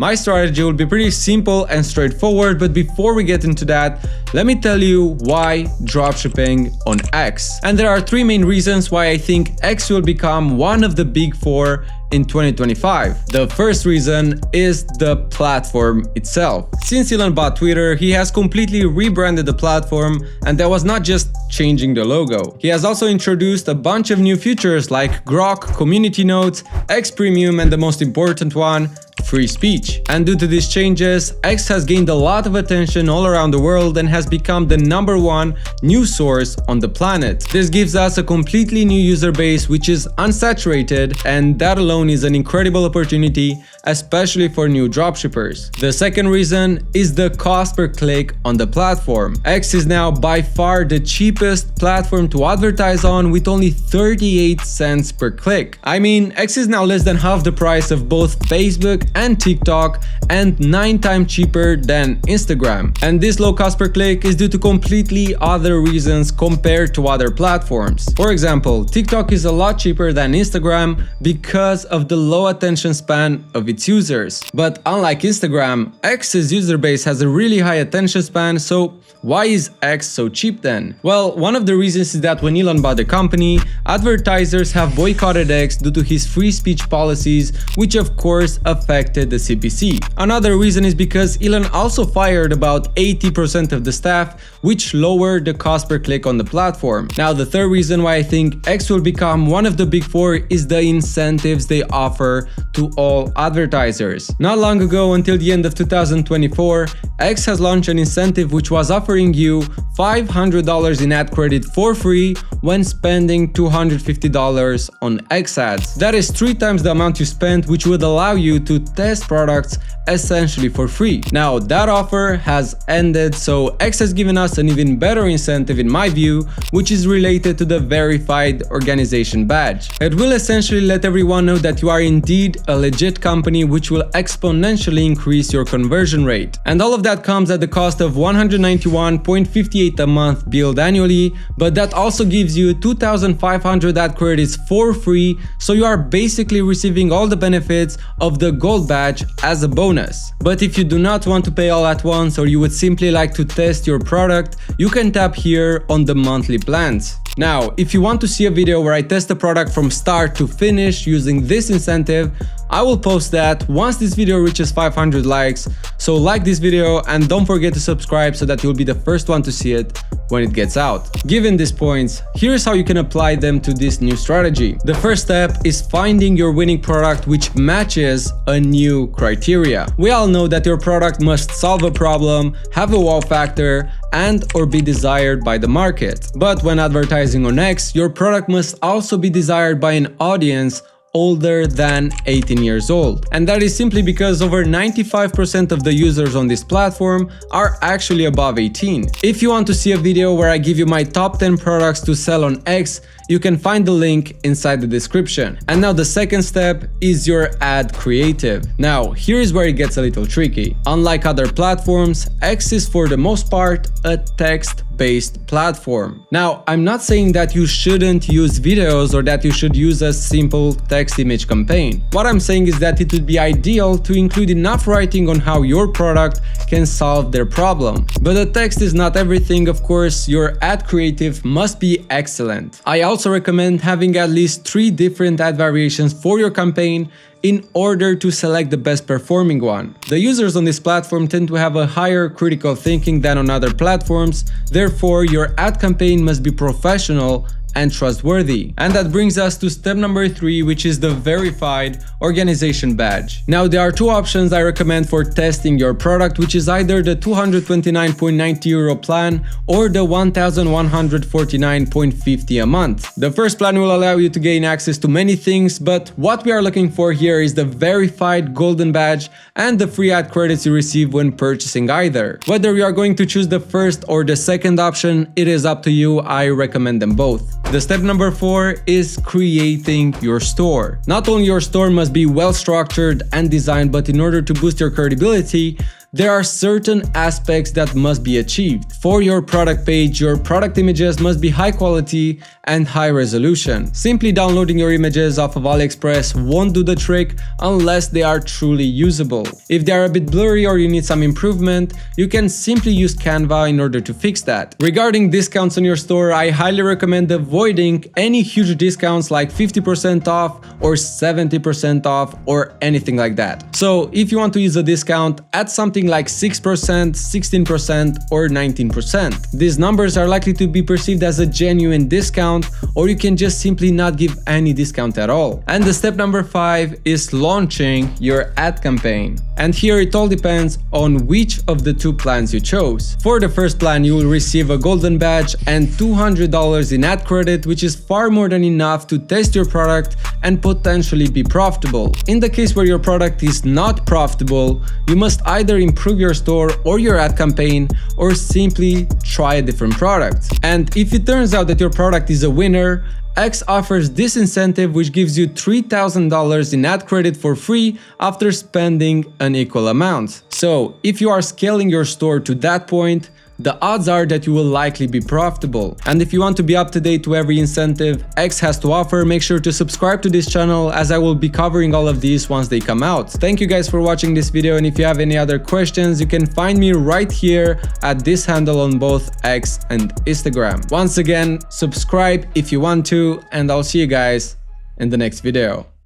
My strategy will be pretty simple and straightforward, but before we get into that, let me tell you why dropshipping on X. And there are three main reasons why I think X will become one of the big four in 2025. The first reason is the platform itself. Since Elon bought Twitter, he has completely rebranded the platform, and that was not just changing the logo. He has also introduced a bunch of new features like Grok, community notes, X Premium, and the most important one, free speech. And due to these changes, X has gained a lot of attention all around the world and has become the #1 news source on the planet. This gives us a completely new user base which is unsaturated, and that alone is an incredible opportunity, especially for new dropshippers. The second reason is the cost per click on the platform. X is now by far the cheapest platform to advertise on, with only 38 cents per click. I mean, X is now less than half the price of both Facebook and TikTok, and 9 times cheaper than Instagram. And this low cost per click is due to completely other reasons compared to other platforms. For example, TikTok is a lot cheaper than Instagram because of the low attention span of its users. But unlike Instagram, X's user base has a really high attention span, so why is X so cheap then? Well, one of the reasons is that when Elon bought the company, advertisers have boycotted X due to his free speech policies, which of course affected the CPC. Another reason is because Elon also fired about 80% of the staff, which lowered the cost per click on the platform. Now, the third reason why I think X will become one of the big four is the incentives they offer to all advertisers. Not long ago, until the end of 2024, X has launched an incentive which was offering you $500 in ad credit for free when spending $250 on X ads. That is 3 times the amount you spent, which would allow you to test products essentially for free. Now, that offer has ended, so X has given us an even better incentive in my view, which is related to the verified organization badge. It will essentially let everyone know that you are indeed a legit company, which will exponentially increase your conversion rate. And all of that comes at the cost of $191.58 a month billed annually, but that also gives you 2,500 ad credits for free, so you are basically receiving all the benefits of the gold badge as a bonus. But if you do not want to pay all at once, or you would simply like to test your product, you can tap here on the monthly plans. Now, if you want to see a video where I test the product from start to finish using this incentive, I will post that once this video reaches 500 likes, so like this video and don't forget to subscribe so that you'll be the first one to see it when it gets out. Given these points, here's how you can apply them to this new strategy. The first step is finding your winning product which matches a new criteria. We all know that your product must solve a problem, have a wow factor, and or be desired by the market. But when advertising on X, your product must also be desired by an audience older than 18 years old. And that is simply because over 95% of the users on this platform are actually above 18. If you want to see a video where I give you my top 10 products to sell on X, you can find the link inside the description. And now the second step is your ad creative. Now, here is where it gets a little tricky. Unlike other platforms, X is for the most part a text-based platform. Now, I'm not saying that you shouldn't use videos or that you should use a simple text image campaign. What I'm saying is that it would be ideal to include enough writing on how your product can solve their problem. But the text is not everything, of course. Your ad creative must be excellent. I also recommend having at least 3 different ad variations for your campaign in order to select the best performing one. The users on this platform tend to have a higher critical thinking than on other platforms, therefore your ad campaign must be professional and trustworthy. And that brings us to step number 3, which is the verified organization badge. Now, there are 2 options I recommend for testing your product, which is either the 229.90 euro plan or the 1149.50 a month. The first plan will allow you to gain access to many things, but what we are looking for here is the verified golden badge and the free ad credits you receive when purchasing either. Whether you are going to choose the first or the second option, it is up to you. I recommend them both. The step number 4 is creating your store. Not only your store must be well structured and designed, but in order to boost your credibility, there are certain aspects that must be achieved. For your product page, your product images must be high quality and high resolution. Simply downloading your images off of AliExpress won't do the trick unless they are truly usable. If they are a bit blurry or you need some improvement, you can simply use Canva in order to fix that. Regarding discounts on your store, I highly recommend avoiding any huge discounts like 50% off or 70% off or anything like that. So if you want to use a discount, add something like 6%, 16% or 19%. These numbers are likely to be perceived as a genuine discount, or you can just simply not give any discount at all. And the step number 5 is launching your ad campaign. And here it all depends on which of the two plans you chose. For the first plan, you will receive a golden badge and $200 in ad credit, which is far more than enough to test your product and potentially be profitable. In the case where your product is not profitable, you must either improve your store or your ad campaign or simply try a different product. And if it turns out that your product is a winner, X offers this incentive which gives you $3,000 in ad credit for free after spending an equal amount. So if you are scaling your store to that point, the odds are that you will likely be profitable. And if you want to be up to date to every incentive X has to offer, make sure to subscribe to this channel as I will be covering all of these once they come out. Thank you guys for watching this video, and if you have any other questions, you can find me right here at this handle on both X and Instagram. Once again, subscribe if you want to, and I'll see you guys in the next video.